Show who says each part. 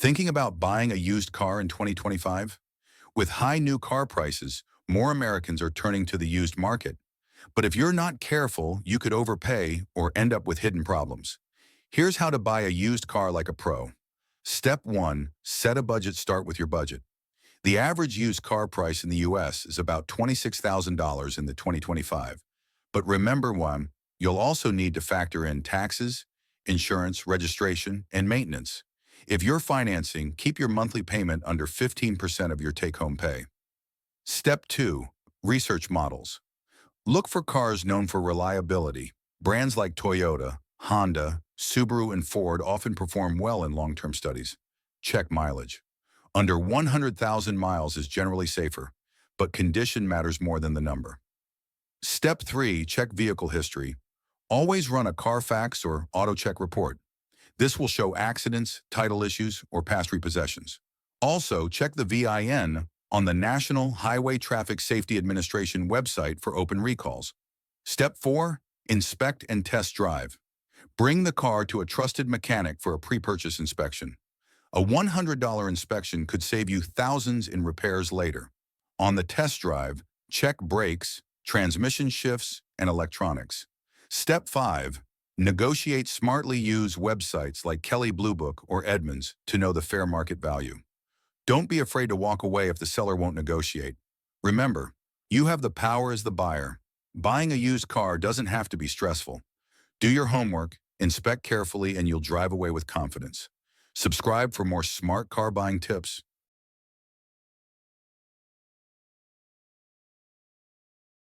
Speaker 1: Thinking about buying a used car in 2025? With high new car prices, more Americans are turning to the used market. But if you're not careful, you could overpay or end up with hidden problems. Here's how to buy a used car like a pro. Step 1. Set a budget. Start with your budget. The average used car price in the US is about $26,000 in the 2025. But remember one, you'll also need to factor in taxes, insurance, registration, and maintenance. If you're financing, keep your monthly payment under 15% of your take-home pay. Step 2. Research models. Look for cars known for reliability. Brands like Toyota, Honda, Subaru, and Ford often perform well in long-term studies. Check mileage. Under 100,000 miles is generally safer, but condition matters more than the number. Step 3. Check vehicle history. Always run a Carfax or AutoCheck report. This will show accidents, title issues, or past repossessions. Also, check the VIN on the National Highway Traffic Safety Administration website for open recalls. Step 4. Inspect and test drive. Bring the car to a trusted mechanic for a pre-purchase inspection. A $100 inspection could save you thousands in repairs later. On the test drive, check brakes, transmission shifts, and electronics. Step 5. Negotiate smartly. Use websites like Kelley Blue Book or Edmunds to know the fair market value. Don't be afraid to walk away if the seller won't negotiate. Remember, you have the power as the buyer. Buying a used car doesn't have to be stressful. Do your homework, inspect carefully, and you'll drive away with confidence. Subscribe for more smart car buying tips.